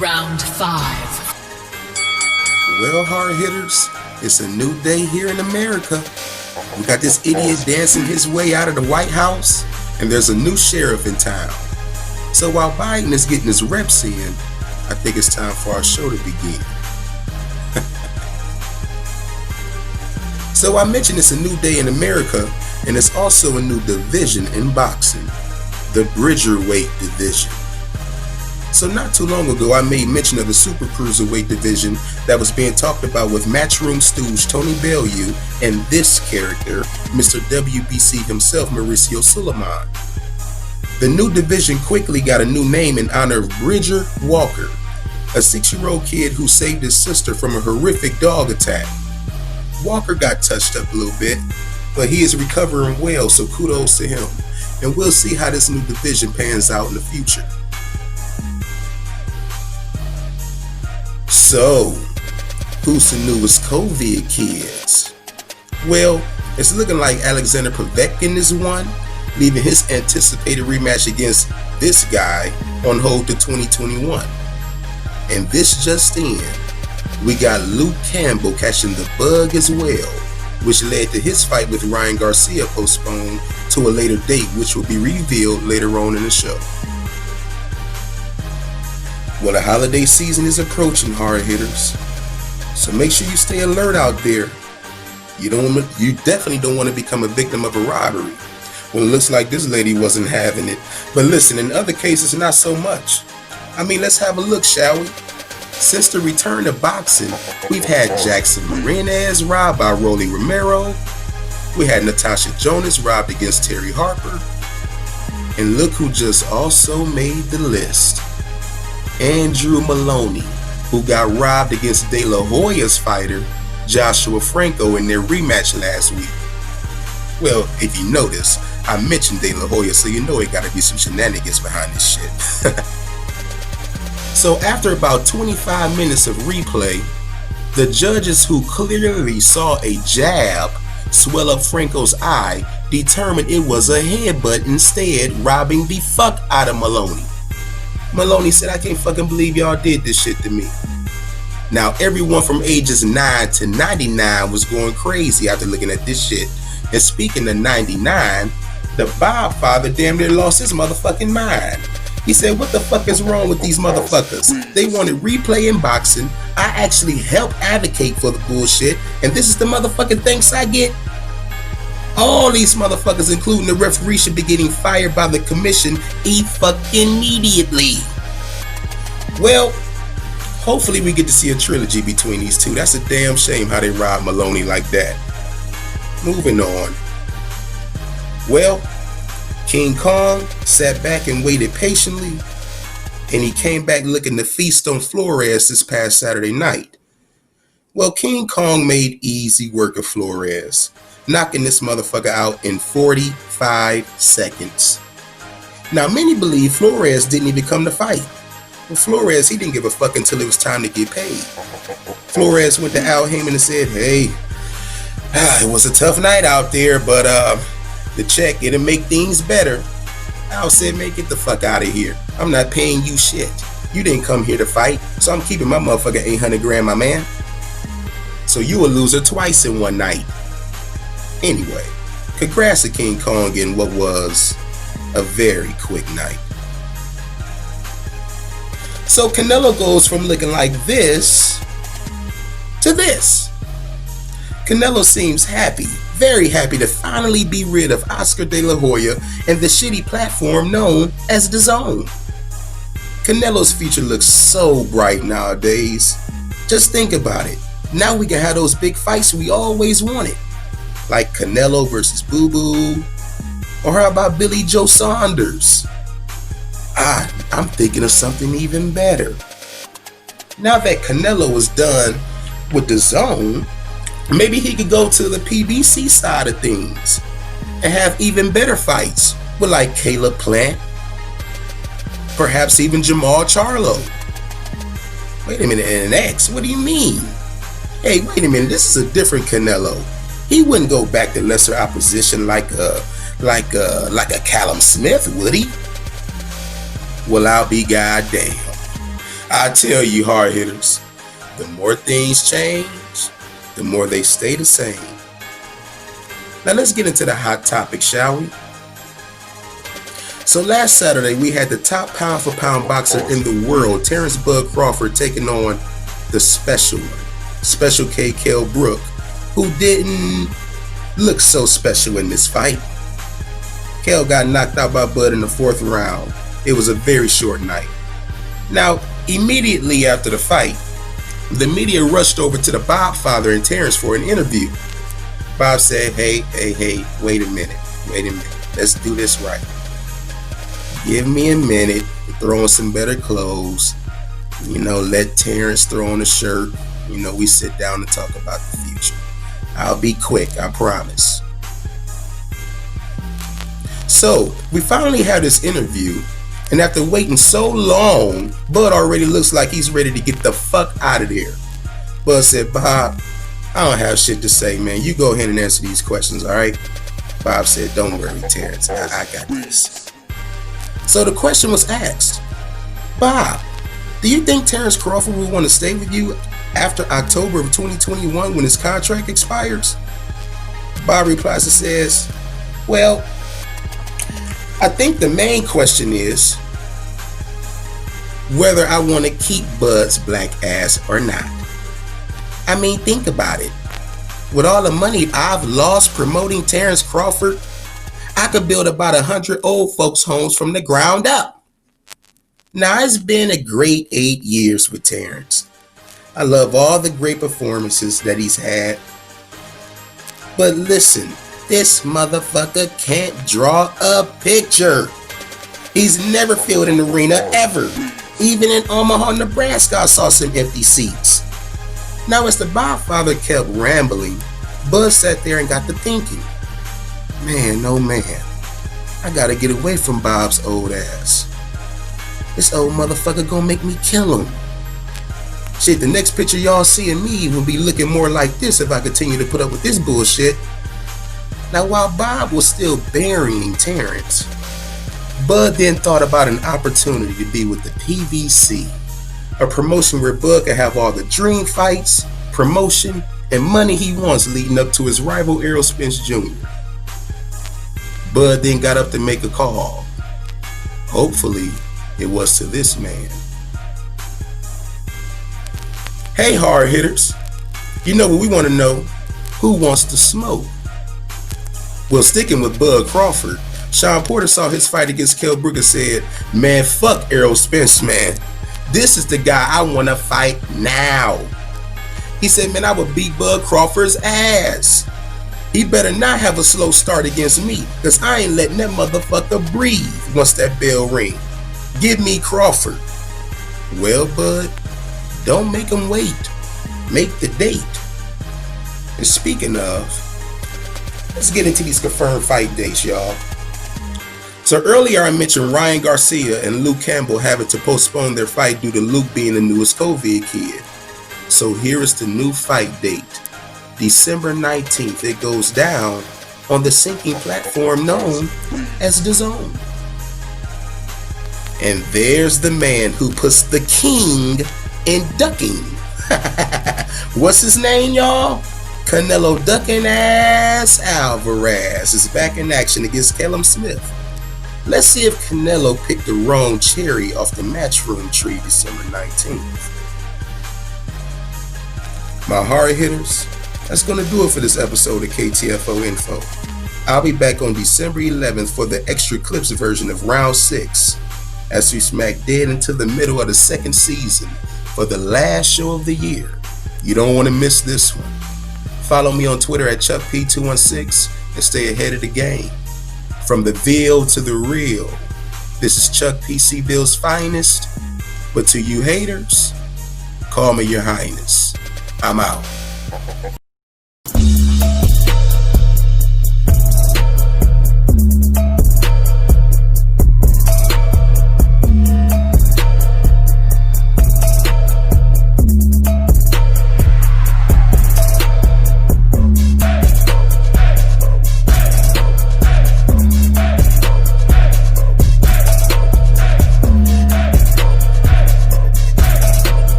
Round 5. Well, hard hitters, it's a new day here in America. We got this idiot dancing his way out of the White House, and there's a new sheriff in town. So while Biden is getting his reps in, I think it's time for our show to begin. So I mentioned it's a new day in America, and it's also a new division in boxing, the Bridgerweight division. So not too long ago, I made mention of the super cruiserweight division that was being talked about with Matchroom stooge Tony Bellew and this character, Mr. WBC himself, Mauricio Sulaiman. The new division quickly got a new name in honor of Bridger Walker, a 6-year-old kid who saved his sister from a horrific dog attack. Walker got touched up a little bit, but he is recovering well, so kudos to him. And we'll see how this new division pans out in the future. So, who's the newest COVID kids? Well, it's looking like Alexander Povetkin is one, leaving his anticipated rematch against this guy on hold to 2021. And this just in, we got Luke Campbell catching the bug as well, which led to his fight with Ryan Garcia postponed to a later date, which will be revealed later on in the show. Well, the holiday season is approaching, hard hitters, so make sure you stay alert out there. You definitely don't want to become a victim of a robbery. Well, it looks like this lady wasn't having it, but listen, in other cases, not so much. I mean, let's have a look, shall we? Since the return to boxing, we've had Jackson Marinez robbed by Rolly Romero. We had Natasha Jonas robbed against Terry Harper. And look who just also made the list. Andrew Maloney, who got robbed against De La Hoya's fighter, Joshua Franco, in their rematch last week. Well, if you notice, I mentioned De La Hoya, so you know it gotta be some shenanigans behind this shit. So after about 25 minutes of replay, the judges, who clearly saw a jab swell up Franco's eye, determined it was a headbutt instead, robbing the fuck out of Maloney. Maloney said, "I can't fucking believe y'all did this shit to me." Now, everyone from ages 9 to 99 was going crazy after looking at this shit. And speaking of 99, the Bobfather damn near lost his motherfucking mind. He said, "What the fuck is wrong with these motherfuckers? They wanted replay in boxing. I actually helped advocate for the bullshit, and this is the motherfucking thanks I get? All these motherfuckers, including the referee, should be getting fired by the commission immediately." Well, hopefully we get to see a trilogy between these two. That's a damn shame how they robbed Maloney like that. Moving on. Well, King Kong sat back and waited patiently, and he came back looking to feast on Flores this past Saturday night. Well, King Kong made easy work of Flores, knocking this motherfucker out in 45 seconds. Now, many believe Flores didn't even come to fight. Well, Flores, he didn't give a fuck until it was time to get paid. Flores went to Al Heyman and said, "Hey, it was a tough night out there, but the check, it'll make things better." Al said, "Man, get the fuck out of here. I'm not paying you shit. You didn't come here to fight, so I'm keeping my motherfucking 800 grand, my man. So you a loser twice in one night." Anyway, congrats to King Kong in what was a very quick night. So Canelo goes from looking like this to this. Canelo seems happy, very happy to finally be rid of Oscar De La Hoya and the shitty platform known as The Zone. Canelo's future looks so bright nowadays. Just think about it. Now we can have those big fights we always wanted, like Canelo versus Boo Boo, or how about Billy Joe Saunders? I'm thinking of something even better. Now that Canelo is done with The Zone, maybe he could go to the PBC side of things and have even better fights with like Caleb Plant, perhaps even Jamal Charlo. Wait a minute, an X? What do you mean? Hey, wait a minute, this is a different Canelo. He wouldn't go back to lesser opposition like a Callum Smith, would he? Well, I'll be goddamn. I tell you, hard hitters, the more things change, the more they stay the same. Now let's get into the hot topic, shall we? So last Saturday, we had the top pound for pound boxer in the world, Terence "Bud" Crawford, taking on the Special K. Kell Brook, who didn't look so special in this fight. Kell got knocked out by Bud in the 4th round. It was a very short night. Now, immediately after the fight, the media rushed over to the Bobfather and Terence for an interview. Bob said, hey, wait a minute. Let's do this right. Give me a minute to throw on some better clothes. Let Terence throw on a shirt. We sit down and talk about the future. I'll be quick, I promise. So, we finally had this interview, and after waiting so long, Bud already looks like he's ready to get the fuck out of there. Bud said, Bob, I don't have shit to say, man. You go ahead and answer these questions, alright? Bob said, don't worry, Terence. I got this. So the question was asked, Bob, do you think Terence Crawford will want to stay with you after October of 2021 when his contract expires? Bob replies and says, well, I think the main question is whether I want to keep Bud's black ass or not. I mean, think about it. With all the money I've lost promoting Terence Crawford, I could build about 100 old folks' homes from the ground up. Now, it's been a great 8 years with Terence. I love all the great performances that he's had. But listen, this motherfucker can't draw a picture. He's never filled an arena ever. Even in Omaha, Nebraska, I saw some empty seats. Now, as the Bobfather kept rambling, Bud sat there and got to thinking, man, oh man, I gotta get away from Bob's old ass. This old motherfucker gonna make me kill him. Shit, the next picture y'all see of me will be looking more like this if I continue to put up with this bullshit. Now, while Bob was still burying Terence, Bud then thought about an opportunity to be with the PBC, a promotion where Bud could have all the dream fights, promotion, and money he wants leading up to his rival Errol Spence Jr. Bud then got up to make a call. Hopefully, it was to this man. Hey, hard hitters. You know what we want to know? Who wants to smoke? Well, sticking with Bud Crawford, Sean Porter saw his fight against Kell Brook and said, man, fuck Errol Spence, man. This is the guy I want to fight now. He said, man, I would beat Bud Crawford's ass. He better not have a slow start against me, because I ain't letting that motherfucker breathe once that bell ring. Give me Crawford. Well, Bud, don't make him wait. Make the date. And speaking of, let's get into these confirmed fight dates, y'all. So earlier I mentioned Ryan Garcia and Luke Campbell having to postpone their fight due to Luke being the newest COVID kid. So here is the new fight date. December 19th, it goes down on the sinking platform known as DAZN. And there's the man who puts the king in ducking. What's his name, y'all? Canelo ducking ass Alvarez is back in action against Callum Smith. Let's see if Canelo picked the wrong cherry off the matchroom tree December 19th. My hard hitters, that's going to do it for this episode of KTFO Info. I'll be back on December 11th for the extra clips version of Round 6 as we smack dead into the middle of the second season for the last show of the year. You don't want to miss this one. Follow me on Twitter at ChuckP216 and stay ahead of the game. From the Ville to the real, this is Chuck P. C-Ville's finest. But to you haters, call me your highness. I'm out.